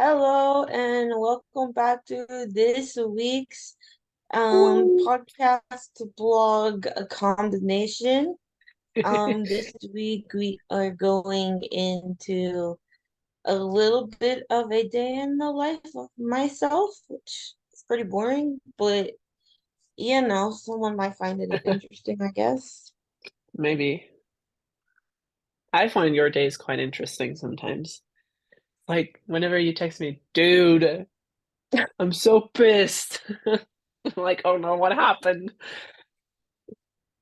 Hello and welcome back to this week's Woo. podcast blog combination. This week we are going into a little bit of a day in the life of myself, which is pretty boring, but someone might find it interesting, I guess. Maybe. I find your days quite interesting sometimes. Like whenever you text me, dude, I'm so pissed. I'm like, oh no, what happened?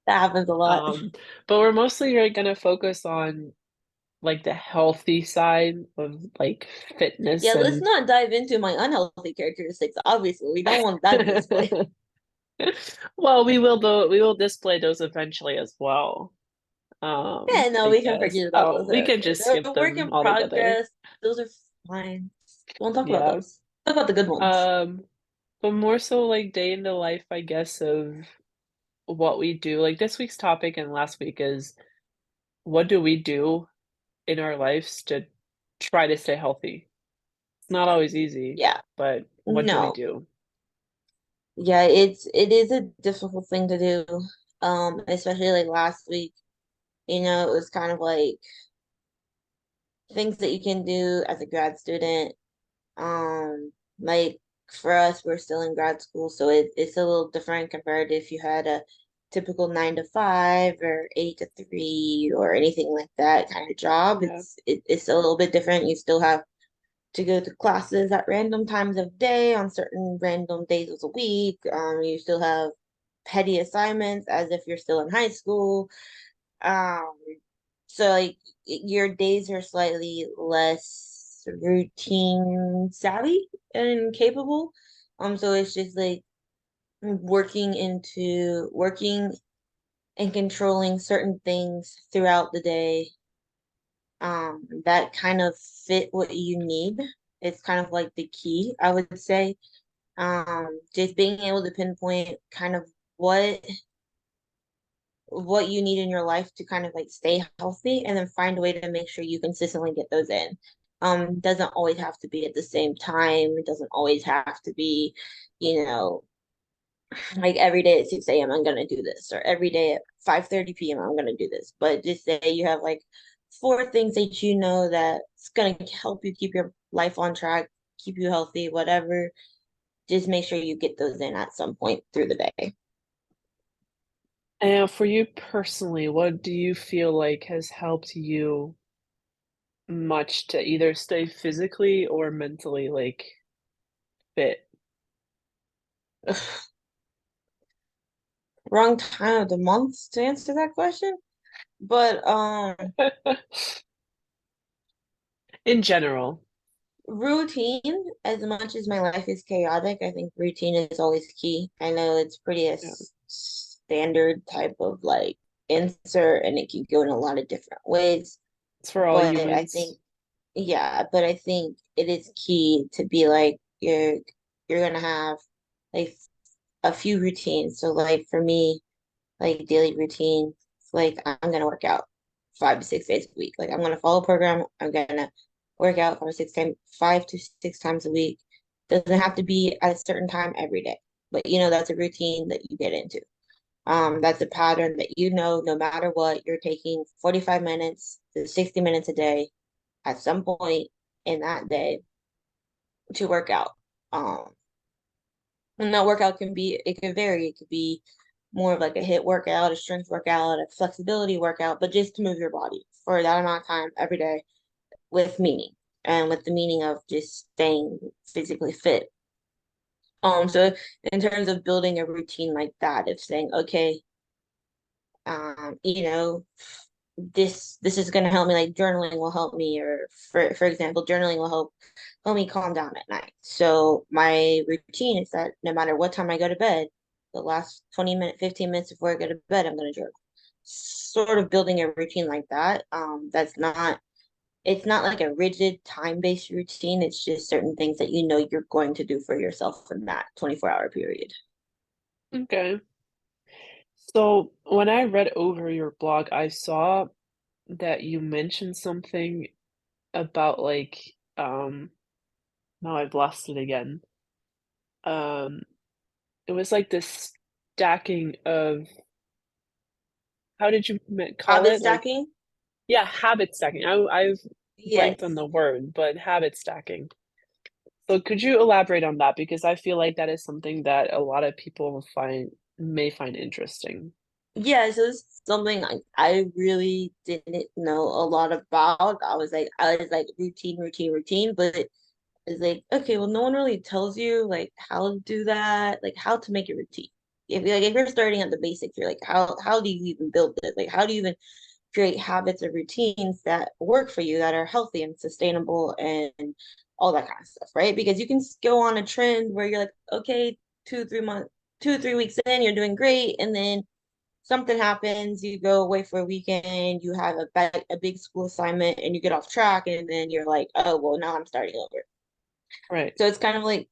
That happens a lot. Um, but we're mostly gonna focus on like the healthy side of like Yeah, fitness let's and not dive into my unhealthy characteristics. Obviously, we don't want that to display. well, we will display those eventually as well. Yeah, no, I we can guess. forget about Oh, those. we can just They're skip a work them in altogether. progress. Those are fine. Don't talk about Yeah. those. Talk about the good ones. Um, but more so like day in the life, I guess, of what we do. Like this week's topic and last week is what do we do in our lives to try to stay healthy? It's not always easy, Yeah, but what do we no. do? Yeah, it is a difficult thing to do. Especially like last week, it was kind of like things that you can do as a grad student. Like for us, we're still in grad school, so it's a little different compared to if you had a typical 9 to 5 or 8 to 3 or anything like that kind of job. Yeah. It's a little bit different. You still have to go to classes at random times of day on certain random days of the week. You still have petty assignments as if you're still in high school. Um, so like your days are slightly less routine savvy and capable. So it's just like working and controlling certain things throughout the day, that kind of fit what you need. It's kind of like the key, I would say. Just being able to pinpoint kind of what what you need in your life to kind of like stay healthy and then find a way to make sure you consistently get those in. Doesn't always have to be at the same time. It doesn't always have to be, you know, like every day at 6 a.m. I'm gonna do this, or every day at 5:30 p.m. I'm gonna do this. But just say you have like four things that you know that's gonna help you keep your life on track, keep you healthy, whatever. Just make sure you get those in at some point through the day. And for you personally, what do you feel like has helped you much to either stay physically or mentally like fit? Wrong time of the month to answer that question. But In general. routine, as much as my life is chaotic, I think routine is always key. I know it's pretty a Yeah. standard type of like answer, and it can go in a lot of different ways. It's for all But I humans. think, yeah, but I think it is key to be like you're gonna have like a few routines. So like for me, like daily routine, like I'm gonna work out 5 to 6 days a week. Like I'm gonna follow a program. I'm gonna work out 5 to 6 times a week. Doesn't have to be at a certain time every day, but that's a routine that you get into. That's a pattern that no matter what, you're taking 45 minutes to 60 minutes a day at some point in that day to work out. Um, and that workout it can vary. It could be more of like a hit workout, a strength workout, a flexibility workout, but just to move your body for that amount of time every day with meaning and with the meaning of just staying physically fit. So in terms of building a routine like that, of saying, okay, um, you know, this is gonna help me, like journaling will help me, or for example, journaling will help me calm down at night. So my routine is that no matter what time I go to bed, the last 20 minutes, 15 minutes before I go to bed, I'm gonna journal. Sort of building a routine like that. That's not it's not like a rigid time-based routine. It's just certain things that you're going to do for yourself in that 24-hour period. Okay. So when I read over your blog, I saw that you mentioned something about like Now I've lost it again. Um, it was like this stacking of how did you call Habit it? Like, stacking? yeah, habit stacking. I've blanked on Yes. the word, but habit stacking. So could you elaborate on that? Because I feel like that is something that a lot of people may find interesting. Yeah, so it's something I really didn't know a lot about. I was like routine, routine, routine, but it's like, okay, well, no one really tells you like how to do that, like how to make it routine. If you're starting at the basics, you're like, how do you even build this? Like how do you even create habits or routines that work for you that are healthy and sustainable and all that kind of stuff, right? Because you can go on a trend where you're like, okay, 2, 3 months, 2, 3 weeks in, you're doing great, and then something happens, you go away for a weekend, you have a big school assignment, and you get off track, and then you're like, oh, well, now I'm starting over. Right. So it's kind of like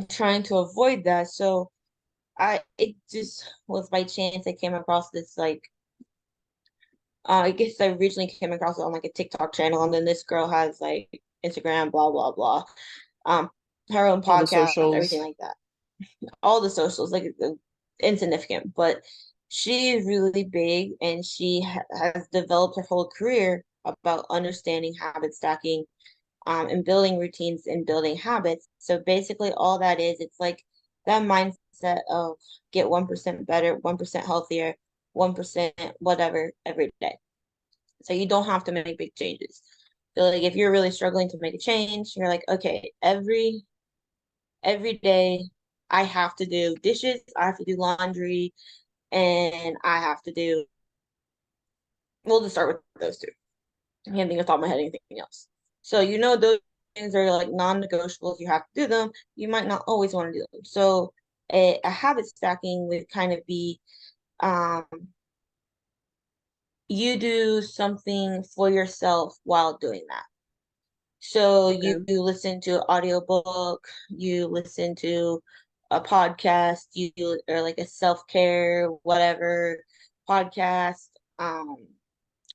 trying to avoid that. So it just was by chance I came across this like, I guess I originally came across it on like a TikTok channel, and then this girl has like Instagram, blah blah blah, um, her own All the podcast, everything socials. like that. All the socials, like insignificant, but she is really big and she has developed her whole career about understanding habit stacking, and building routines and building habits. So basically, all that is, it's like that mindset of get 1% better, 1% healthier, 1% whatever every day. So you don't have to make big changes. So like if you're really struggling to make a change, you're like, okay, every day I have to do dishes, I have to do laundry, and I have to do, we'll just start with those two. I can't think off the top of my head anything else. So you know those things are like non-negotiables. You have to do them. You might not always want to do them. So a habit stacking would kind of be, um, you do something for yourself while doing that. So Okay. you listen to an audiobook, you listen to a podcast, you or like a self-care, whatever podcast,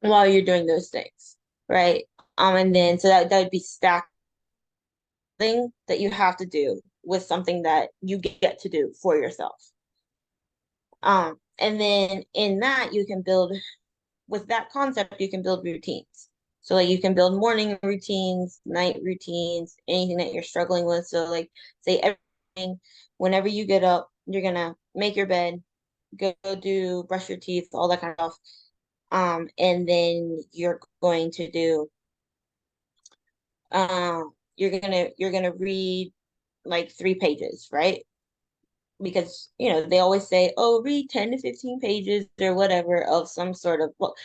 while you're doing those things, right? And then so that would be stacking that you have to do with something that you get to do for yourself. And then in that you can build, with that concept, you can build routines. So like you can build morning routines, night routines, anything that you're struggling with. So like say everything, whenever you get up, you're gonna make your bed, go do brush your teeth, all that kind of stuff. And then you're going to do, you're gonna read like 3 pages, right? Because they always say, oh, read 10 to 15 pages or whatever of some sort of book.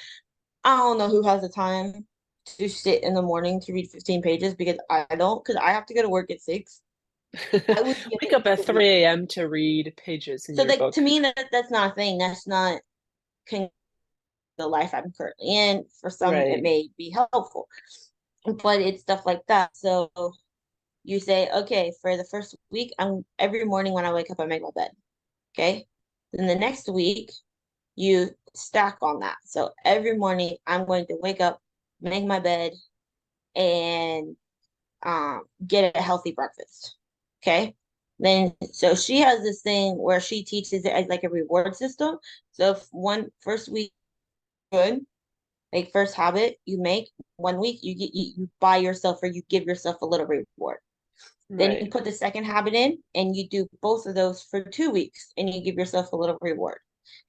I don't know who has the time to sit in the morning to read 15 pages, because I don't, because I have to go to work at 6. I would be Wake able up at to read. 3 a.m. to read pages in So your like to book. me that's not a thing. That's not the life I'm currently in. For some, it Right. may be helpful, but it's stuff like that. So you say, okay, for the first week, I'm every morning when I wake up, I make my bed. Okay. Then the next week, you stack on that. So every morning, I'm going to wake up, make my bed, and get a healthy breakfast. Okay. Then, so she has this thing where she teaches it as like a reward system. So if one first week, good, like first habit you make, one week you buy yourself or you give yourself a little reward. Then you Right. put the second habit in and you do both of those for 2 weeks and you give yourself a little reward.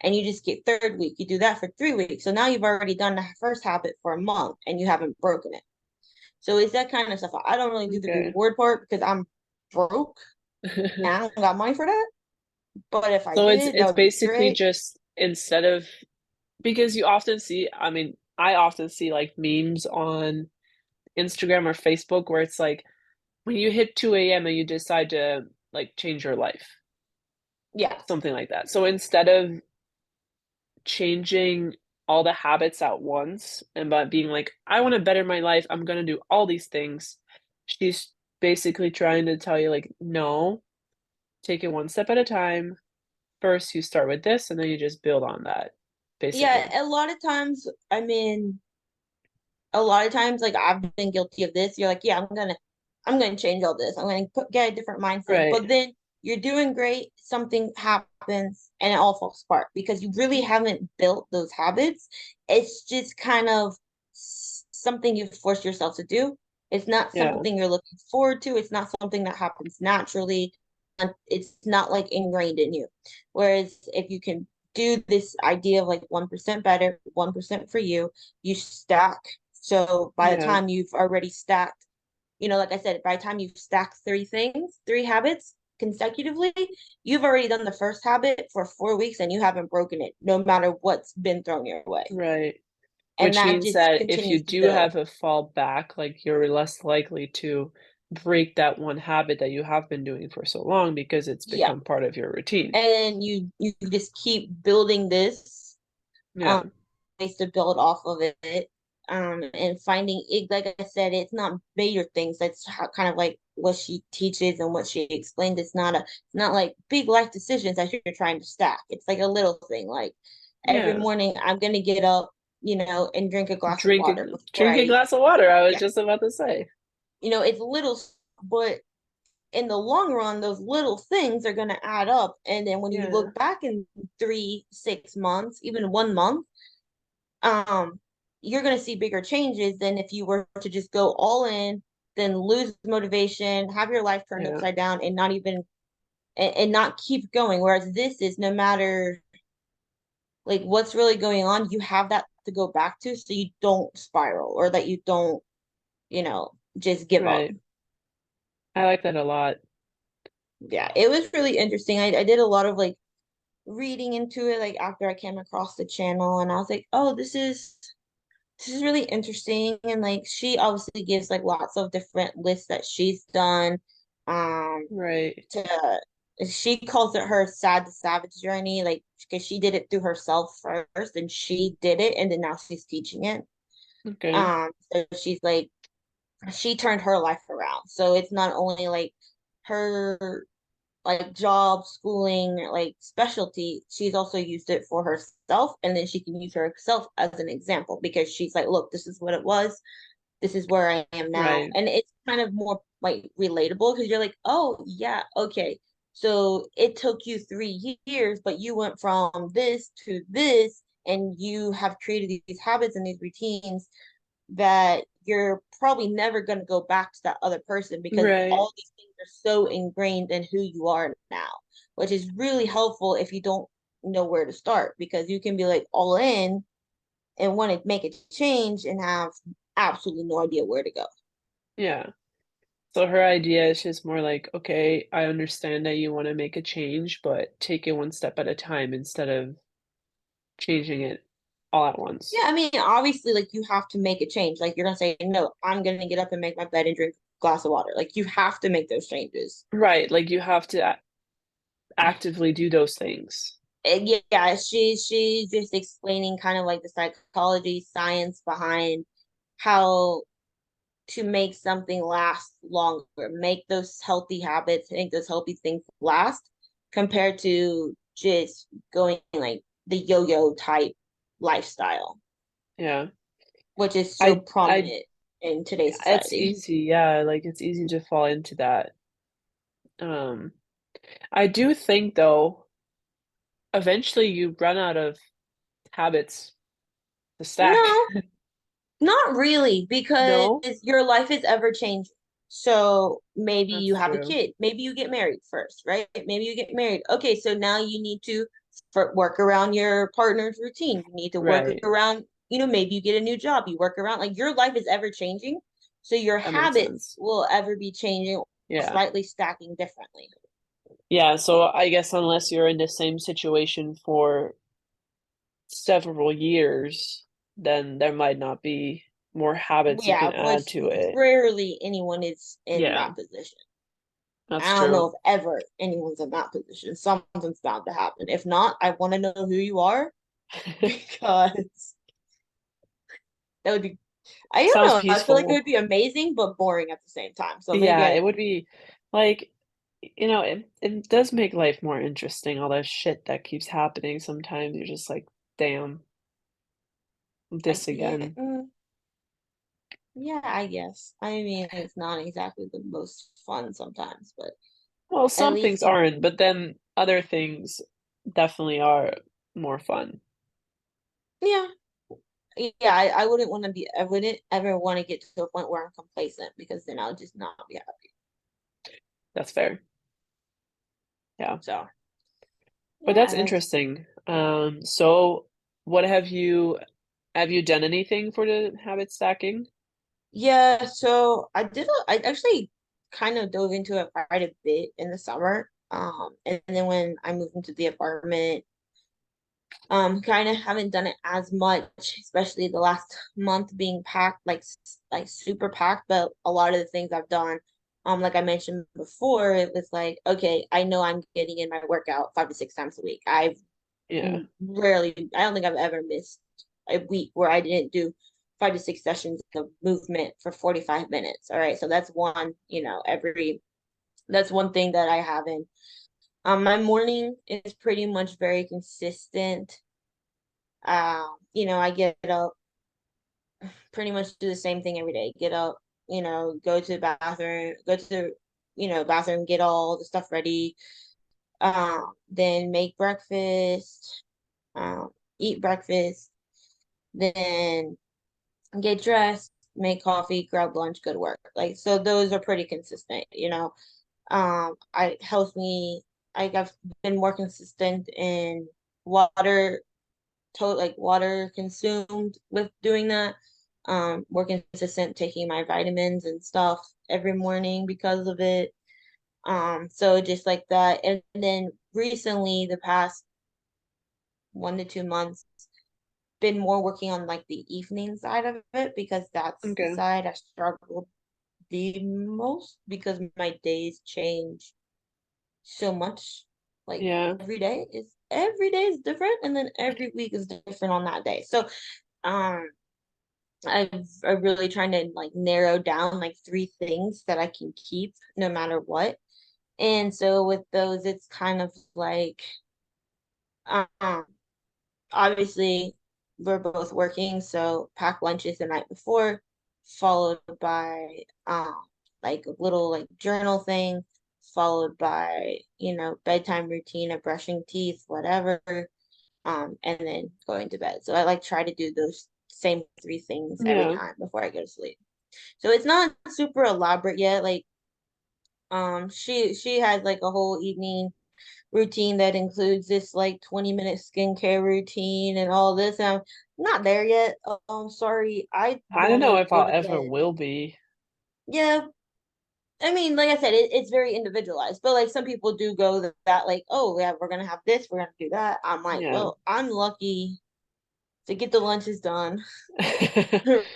And you just get third week, you do that for 3 weeks. So now you've already done the first habit for a month and you haven't broken it. So it's that kind of stuff. I don't really do the Okay. reward part because I'm broke and I don't got money for that. But if I So it's did, that it's would be basically great. just instead of because you often see, I mean, I often see like memes on Instagram or Facebook where it's like when you hit 2 a.m. and you decide to like change your life, Yeah. something like that. So instead of changing all the habits at once and by being like, I want to better my life, I'm going to do all these things, she's basically trying to tell you, like, no, take it one step at a time. First, you start with this and then you just build on that, Yeah. basically. A lot of times, I mean, a lot of times, like I've been guilty of this. You're like, yeah, I'm gonna. I'm going to change all this. I'm going to get a different mindset. Right. But then you're doing great, something happens and it all falls apart because you really haven't built those habits. It's just kind of something you force yourself to do. It's not Yeah. something you're looking forward to. It's not something that happens naturally. And it's not like ingrained in you. Whereas if you can do this idea of like 1% better, 1% for you, you stack. So by the Yeah. time you've already stacked, like I said, by the time you've stacked three habits consecutively, you've already done the first habit for 4 weeks and you haven't broken it, no matter what's been thrown your way. Right. And Which that means just that if you continues to do build. have a fall back, like, you're less likely to break that one habit that you have been doing for so long because it's Yeah. become part of your routine. And you just keep building this Yeah. ways to build off of it. And finding it, like I said, it's not major things. That's how, kind of like what she teaches and what she explained. It's not like big life decisions that you're trying to stack. It's like a little thing. Like every Yeah. morning, I'm gonna get up, and drink a glass of Drink a water before drink a I, glass of water, I was yeah, just about to say. it's little, but in the long run, those little things are gonna add up. And then when you Yeah. look back in 3, 6 months, even 1 month, um, you're going to see bigger changes than if you were to just go all in, then lose motivation, have your life turned Yeah. upside down, and not even and not keep going. Whereas this is no matter like what's really going on, you have that to go back to, so you don't spiral or that you don't, just give up. Right. I like that a lot. Yeah, it was really interesting. I did a lot of like reading into it like after I came across the channel, and I was like, oh, this is really interesting. And like she obviously gives like lots of different lists that she's done. Um Right. to She calls it her sad to savage journey, like because she did it through herself first and she did it and then now she's teaching it. Okay. So she's like she turned her life around. So it's not only like her like job, schooling, like specialty, she's also used it for herself. And then she can use herself as an example because she's like, look, this is what it was. This is where I am now. Right. And it's kind of more like relatable because you're like, oh, yeah, okay. So it took you 3 years, but you went from this to this, and you have created these habits and these routines that you're probably never going to go back to that other person because Right. all these things are so ingrained in who you are now, which is really helpful if you don't know where to start because you can be like all in and want to make a change and have absolutely no idea where to go. Yeah. So her idea is just more like, okay, I understand that you want to make a change, but take it one step at a time instead of changing it all at once. Yeah, I mean, obviously, like you have to make a change. Like you're gonna say, no, I'm gonna get up and make my bed and drink a glass of water. Like you have to make those changes. Right, like you have to actively do those things. And yeah, she's just explaining kind of like the psychology science behind how to make something last longer, make those healthy habits, make those healthy things last, compared to just going like the yo-yo type lifestyle, Yeah. which is so I prominent in today's it's society. easy, yeah, like it's easy to fall into that. Um, I do think though, eventually you run out of habits to stack. No, not really, because No? your life is ever changing. So maybe you That's have a true. kid. Maybe you get married first, right? Maybe you get married. Okay, so now you need to work around your partner's routine. You need to work Right. around, maybe you get a new job. You work around, like your life is ever changing. So your That makes habits sense. will ever be changing or Yeah. slightly stacking differently. Yeah, so I guess unless you're in the same situation for several years, then there might not be more habits you can Yeah, add which to it. rarely anyone is in Yeah, that position. that's I don't true. know if ever anyone's in that position. Something's bound to happen. If not, I want to know who you are because that would be, I don't Sounds know. I feel like it would peaceful. be amazing, but boring at the same time. So maybe Yeah, it would be like, it does make life more interesting, all that shit that keeps happening sometimes. You're just like, damn, this yeah, again. Yeah, I guess. I mean, it's not exactly the most fun sometimes, but Well, at some things least you, aren't, but then other things definitely are more fun. yeah, yeah. I wouldn't want to be. I wouldn't ever want to get to a point where I'm complacent because then I'll just not be happy. That's fair. Yeah. So But that's yeah, that's interesting. So what have you done anything for the habit stacking? yeah. So I actually kind of dove into it quite a bit in the summer. And then when I moved into the apartment, kind of haven't done it as much, especially the last month being packed, like super packed. But a lot of the things I've done, like I mentioned before, it was like, okay, I know I'm getting in my workout 5 to 6 times a week. I've Yeah. rarely, I don't think I've ever missed a week where I didn't do 5 to 6 sessions of movement for 45 minutes. All right, so that's one, that's one thing that I haven't. My morning is pretty much very consistent. I get up, pretty much do the same thing every day. Get up, go to the bathroom, bathroom, get all the stuff ready. Then make breakfast, eat breakfast, then get dressed, make coffee, grab lunch, go to work. Like so those are pretty consistent. I helps me I've been more consistent in water water consumed with doing that. More consistent taking my vitamins and stuff every morning because of it. So just like that. And then recently, the past 1 to 2 months, been more working on like the evening side of it because that's the Okay. side I struggled the most because my days change so much. Like Yeah. every day is different, and then every week is different on that day. So um I'm really trying to like narrow down like 3 things that I can keep no matter what. And so with those, it's kind of like um obviously we're both working, so pack lunches the night before, followed by like a little like journal thing, followed by, bedtime routine of brushing teeth, whatever, and then going to bed. So I like try to do those same 3 things every Yeah. time before I go to sleep. So it's not super elaborate yet. Like she has like a whole evening routine that includes this like 20-minute skincare routine and all this. And I'm not there yet. Sorry. I I don't want know to if go I'll to ever bed. will be. Yeah. I mean, like I said, it's very individualized, but like some people do go that like, oh yeah, we're gonna have this, we're gonna do that. I'm like, Yeah. well, I'm lucky to get the lunches done,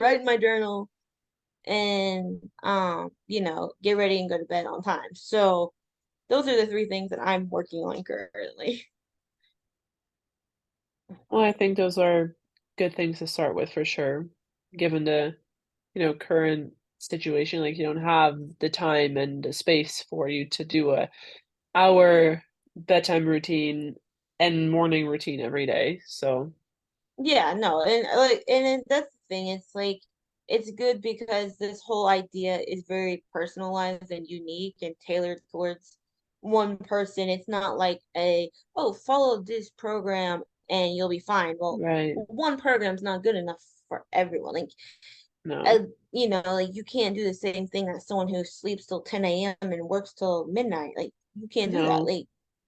write in my journal, and get ready and go to bed on time. So those are the 3 things that I'm working on currently. Well, I think those are good things to start with for sure, given the, current situation. Like you don't have the time and the space for you to do a hour bedtime routine and morning routine every day. So, Yeah, no, and that's the thing. It's like it's good because this whole idea is very personalized and unique and tailored towards one person. It's not like follow this program and you'll be fine. Well, right. one program's not good enough for everyone. Like, No. like you can't do the same thing as someone who sleeps till 10 a.m. and works till midnight. Like, you can't do that. No. Like,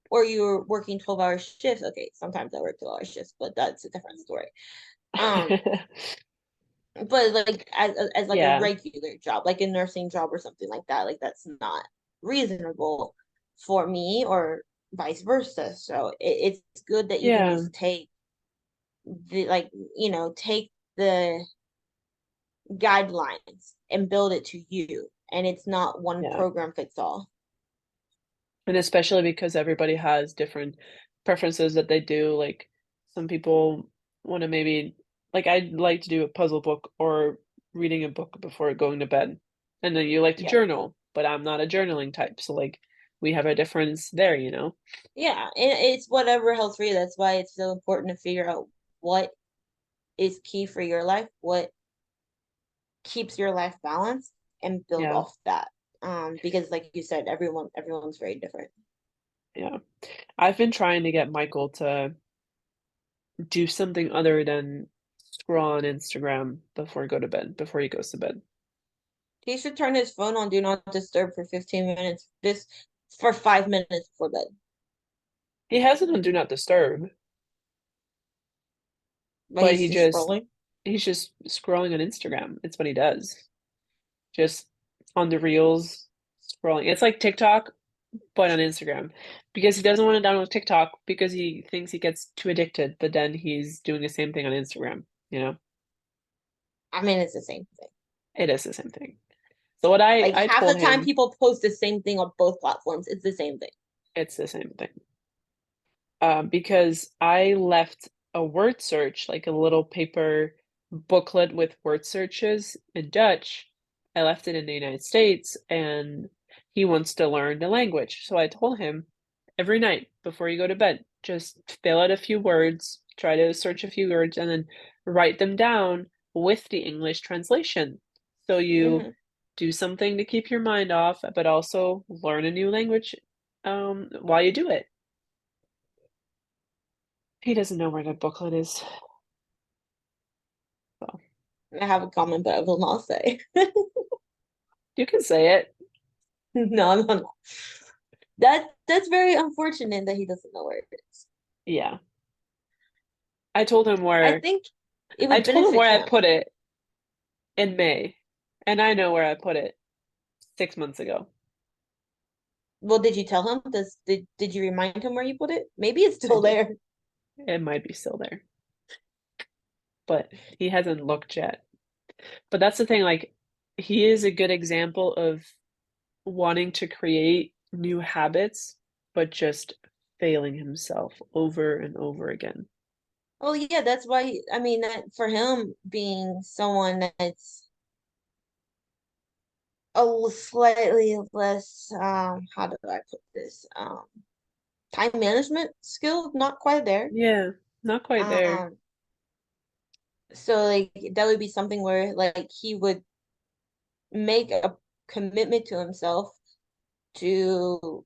or you're working 12-hour shifts. Okay, sometimes I work 12-hour shifts, but that's a different story. Um, but like as like a Yeah. regular job, like a nursing job or something like that, like that's not reasonable for me or vice versa. So it's good that you can Yeah. just take the guidelines and build it to you, and it's not one Yeah. program fits all. And especially because everybody has different preferences that they do, like, some people wanna maybe like, I'd like to do a puzzle book or reading a book before going to bed, and then you like to Yeah. journal, but I'm not a journaling type, so, like, we have a difference there, you know? Yeah, and it's whatever helps for you. That's why it's so important to figure out what is key for your life, what keeps your life balanced and build Yeah, off that. Because like you said, everyone's very different. yeah. I've been trying to get Michael to do something other than scroll on Instagram before he goes to bed. He should turn his phone on do not disturb for 15 minutes, just for 5 minutes before bed. He has it on do not disturb, But but he's just scrolling. he's just scrolling on Instagram. It's what he does. Just on the reels, scrolling. It's like TikTok, but on Instagram. Because he doesn't want to download TikTok because he thinks he gets too addicted, but then he's doing the same thing on Instagram, you know? I mean, it's the same thing. It is the same thing. So what I Like I half told the time him, people post the same thing on both platforms. It's the same thing. it's the same thing. Because I left a word search, like a little paper booklet with word searches in Dutch. I left it in the United States, and he wants to learn the language. So I told him every night before you go to bed, just fill out a few words, try to search a few words, and then write them down with the English translation. So you Hmm. do something to keep your mind off, but also learn a new language while you do it. He doesn't know where the booklet is. So I have a comment, but I will not say. you can say it. No, no, no. That's very unfortunate that he doesn't know where it is. Yeah. I told him I where think it I would told him benefit where I him. put it in May. And I know where I put it 6 months ago. Well, did you tell him? Did you remind him where you put it? Maybe it's I still did. there. It might be still there, but he hasn't looked yet. But that's the thing, like he is a good example of wanting to create new habits, but just failing himself over and over again. Oh yeah, that's why I mean that for him being someone that's slightly less how do I put this? Time management skill, not quite there. Yeah, not quite there. Um so like that would be something where like he would make a commitment to himself to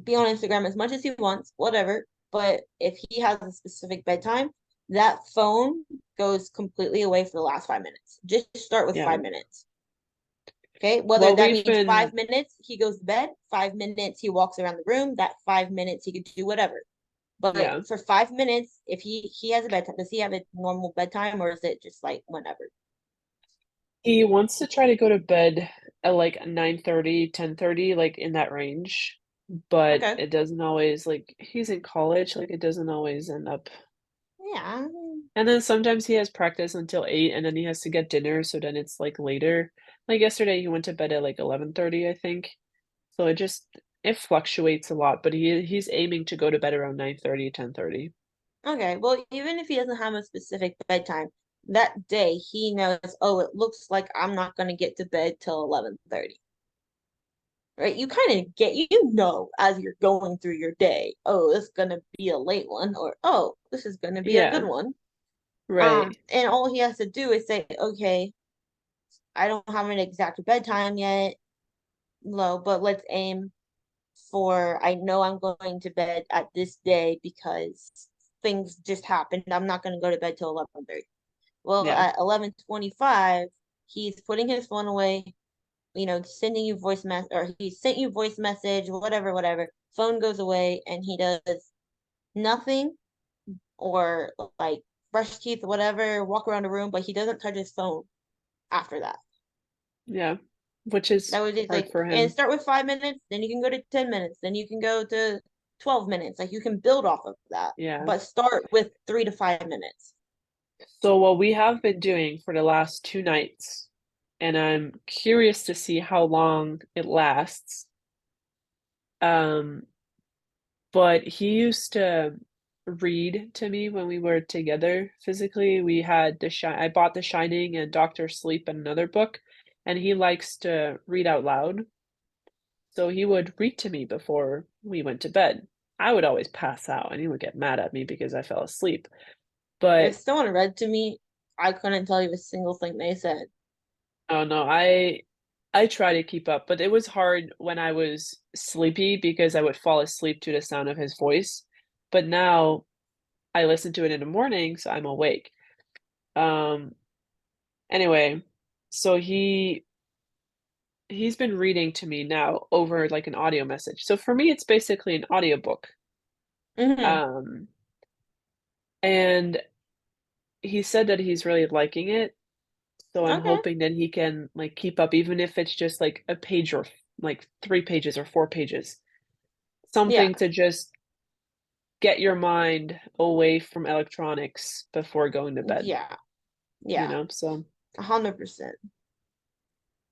be on Instagram as much as he wants, whatever. But if he has a specific bedtime, that phone goes completely away for the last 5 minutes. Just start with Yeah. 5 minutes. Okay. Whether What that we've means been 5 minutes he goes to bed, 5 minutes he walks around the room, that 5 minutes he could do whatever. But Yeah. for 5 minutes, if he has a bedtime, does he have a normal bedtime or is it just like whenever? He wants to try to go to bed at like 9:30, 10:30, like in that range, but Okay. it doesn't always like he's in college, like it doesn't always end up. Yeah. And then sometimes he has practice until 8 and then he has to get dinner, so then it's like later. Like yesterday he went to bed at like 11:30, I think. So it fluctuates a lot, but he's aiming to go to bed around 9:30, 10:30. Okay. Well, even if he doesn't have a specific bedtime, that day he knows, oh, it looks like I'm not gonna get to bed till 11:30. Right? You kind of get you know as you're going through your day, oh, it's gonna be a late one, or oh, this is gonna be a good Yeah, one. right. And all he has to do is say, okay, I don't have an exact bedtime yet, low, but let's aim for I know I'm going to bed at this day because things just happened. I'm not going to go to bed till 11:30. Well, Yeah. at 11:25, he's putting his phone away, sending you voice mess or he sent you voice message, whatever, whatever. Phone goes away and he does nothing or like brush teeth, whatever, walk around the room, but he doesn't touch his phone after that. Yeah. Which is That was just hard like, for and him. start with 5 minutes, then you can go to 10 minutes, then you can go to 12 minutes. Like you can build off of that, Yeah. but start with 3 to 5 minutes. So what we have been doing for the last 2 nights, and I'm curious to see how long it lasts, um, but he used to read to me when we were together physically. We had I bought The Shining and Doctor Sleep and another book, and he likes to read out loud. So he would read to me before we went to bed. I would always pass out and he would get mad at me because I fell asleep. If But someone read to me, I couldn't tell you a single thing they said. Oh no, I try to keep up, but it was hard when I was sleepy because I would fall asleep to the sound of his voice. But now I listen to it in the morning, so I'm awake. Um, anyway, so he's been reading to me now over like an audio message. So for me, it's basically an audiobook. Hmm. Um, and he said that he's really liking it. So I'm Okay. hoping that he can like keep up, even if it's just like a page or like 3 pages or 4 pages. Yeah. Something to just get your mind away from electronics before going to bed, Yeah. you Yeah. know? So, 100%.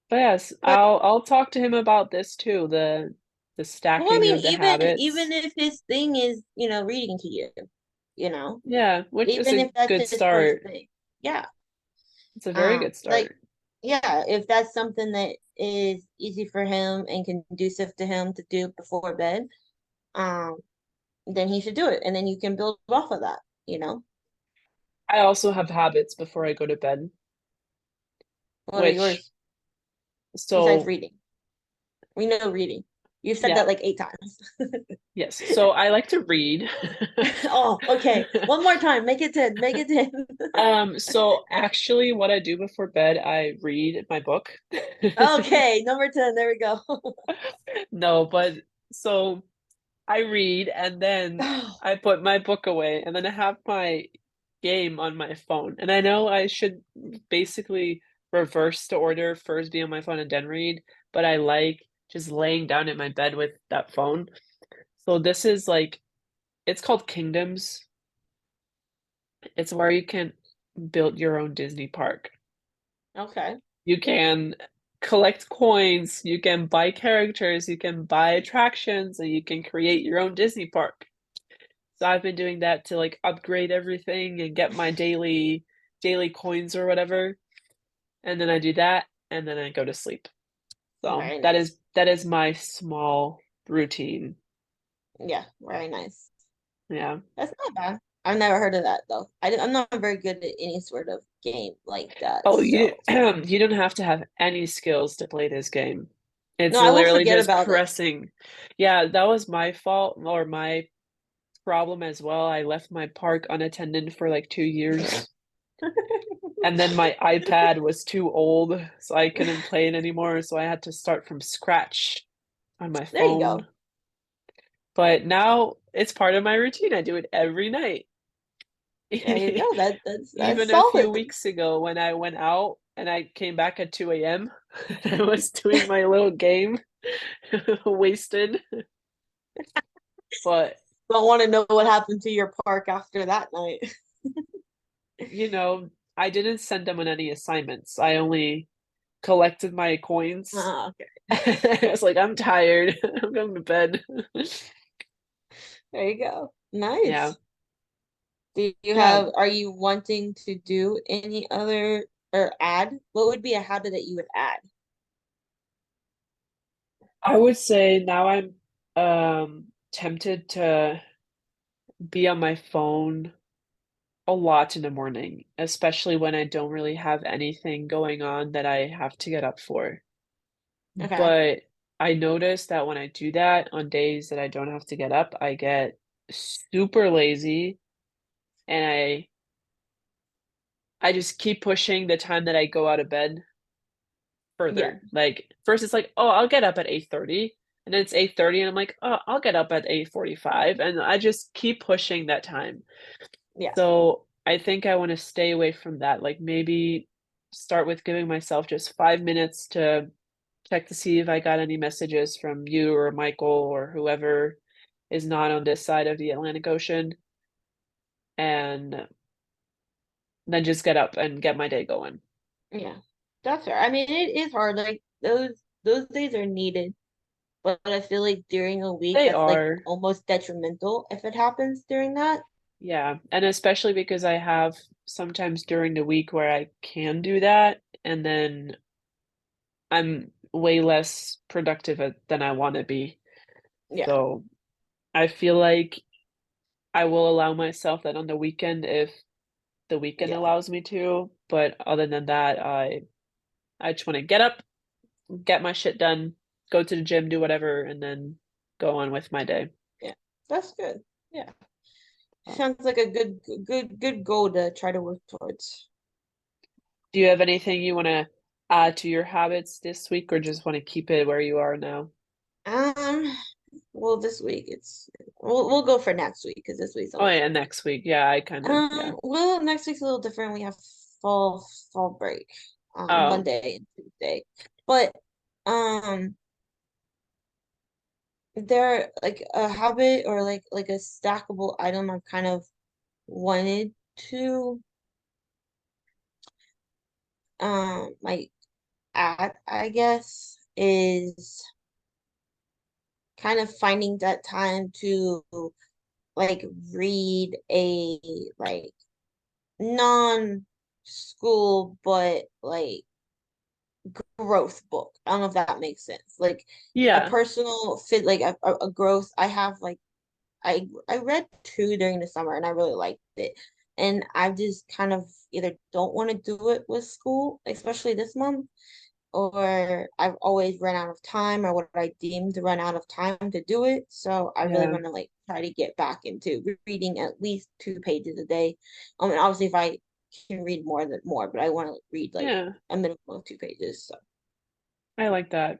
but yes, But I'll talk to him about this too, the well, I stacking mean, of the even habits. if his thing is, reading to you, you know, Yeah, which is even a if that's good his first start. thing. Yeah. It's a very good Like, start. yeah, if that's something that is easy for him and conducive to him to do before bed, um, then he should do it. And then you can build off of that, you know? I also have habits before I go to bed, What are which yours besides so reading? We know reading. You've said yeah, that like 8 times. yes. So I like to read. Oh, okay. One more time. Make it 10. Make it 10. So actually what I do before bed, I read my book. Okay, number 10. There we go. No, but so I read and then Oh, I put my book away and then I have my game on my phone. And I know I should basically reverse the order, first be on my phone and then read, but I like just laying down in my bed with that phone. So this is like it's called Kingdoms. It's where you can build your own Disney park. okay. You can collect coins, you can buy characters, you can buy attractions, and you can create your own Disney park. So I've been doing that to like upgrade everything and get my daily coins or whatever. And then I do that and then I go to sleep. So Very that nice. is my small routine. Yeah, very nice. Yeah. That's not bad. I've never heard of that though. I'm not very good at any sort of game like that. Oh, you So, you don't have to have any skills to play this game. no, It's I will literally forget just about it. pressing. Yeah, that was my fault or my problem as well. I left my park unattended for like 2 years. And then my iPad was too old, so I couldn't play it anymore. So I had to start from scratch on my There you phone. go. But now it's part of my routine. I do it every night. There you go. That's Even a few solid. weeks ago when I went out and I came back at 2 a.m., I was doing my little game, wasted. But, Don't want to know what happened to your park after that night. I didn't send them on any assignments. I only collected my coins. Okay. I was like, I'm tired. I'm going to bed. There you go. Yeah. Nice. Do you Yeah. have, are you wanting to do any other or add? What would be a habit that you would add? I would say now I'm tempted to be on my phone a lot in the morning, especially when I don't really have anything going on that I have to get up for. Okay. But I notice that when I do that on days that I don't have to get up, I get super lazy and I just keep pushing the time that I go out of bed Yeah. further. Like first it's like, oh, I'll get up at 8:30, and then it's 8:30 and I'm like, oh, I'll get up at 8:45, and I just keep pushing that time. Yeah. So I think I want to stay away from that. Like maybe start with giving myself just 5 minutes to check to see if I got any messages from you or Michael or whoever is not on this side of the Atlantic Ocean, and then just get up and get my day going. Yeah. That's fair. I mean, it is hard. Like those days are needed, but I feel like during a week They that's like are. almost detrimental if it happens during that. Yeah, and especially because I have sometimes during the week where I can do that, and then I'm way less productive than I want to be. Yeah. So I feel like I will allow myself that on the weekend if the weekend Yeah. allows me to, but other than that, I just want to get up, get my shit done, go to the gym, do whatever, and then go on with my day. Yeah, that's good. Yeah. So, Sounds like a good goal to try to work towards. do you have anything you want to add to your habits this week, or just want to keep it where you are now? Um, well, this week we'll go for next week because this week's Oh, almost yeah, over. next week. Yeah, I kind of, yeah. Well, next week's a little different. We have fall break, Oh, Monday and Tuesday, but um, there like a habit or like a stackable item I've kind of wanted to like add, I guess, is kind of finding that time to like read a like non-school but like growth book. I don't know if that makes sense. Like a yeah, personal fit, like a growth. I have like I read two during the summer and I really liked it. And I just kind of either don't want to do it with school, especially this month, or I've always run out of time or what I deem to run out of time to do it. So I really yeah, want to like try to get back into reading at least 2 pages a day. And obviously if I can read more than more, but I want to read like yeah. a minimum of 2 pages. So I like that.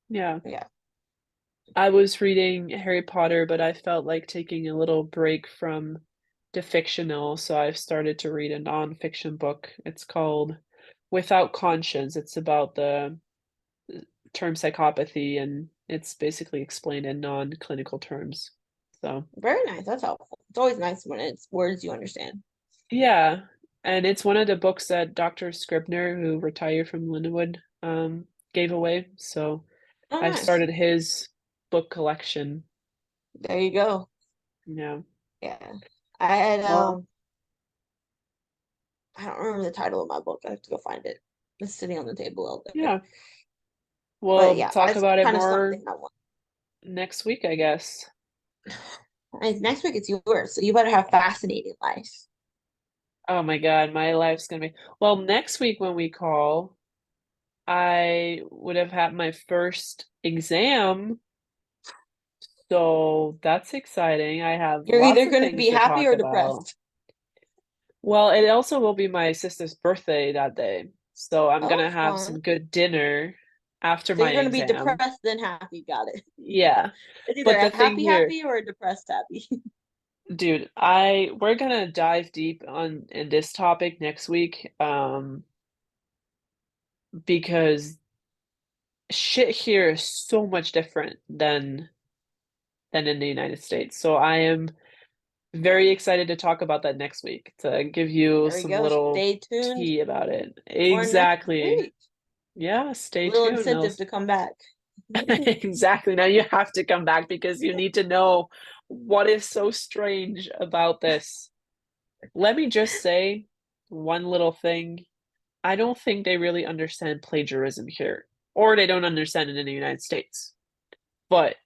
Yeah. yeah. I was reading Harry Potter, but I felt like taking a little break from the fictional, so I've started to read a nonfiction book. It's called Without Conscience. It's about the term psychopathy, and it's basically explained in non-clinical terms. So, Very nice. That's helpful. It's always nice when it's words you understand. yeah, and it's one of the books that Dr. Scribner, who retired from Lindenwood, gave away. So Oh, I've nice. started his book collection. There you go. Yeah. Yeah. I had Well, I don't remember the title of my book. I have to go find it. It's sitting on the table out there. yeah. But We'll yeah, talk that's about it kind of something more I want. next week, I guess. And next week it's yours, so you better have fascinating life. Oh my God, my life's gonna be well, next week when we call, I would have had my first exam, so that's exciting. I have You're lots either of going to things be to happy talk or about. depressed. Well, it also will be my sister's birthday that day, so I'm Oh, gonna have fun. some good dinner after So my you're going to be exam. depressed then happy. Got it. Yeah, It's either but the a thing happy here, happy or a depressed happy. dude, I we're gonna dive deep on in this topic next week, because shit here is so much different than in the United States. So I am very excited to talk about that next week, to give you There we some go. little Stay tuned tea about it. for next Exactly. week. Yeah, A stay little tuned. incentive to come back. Exactly. Now you have to come back because you need to know what is so strange about this. Let me just say one little thing. I don't think they really understand plagiarism here, or they don't understand it in the United States. But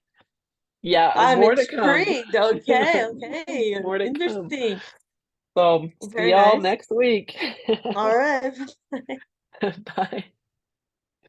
yeah, I'm more to come. intrigued. Okay, okay. More to come. Interesting. So see Very y'all nice. next week. All right. Bye.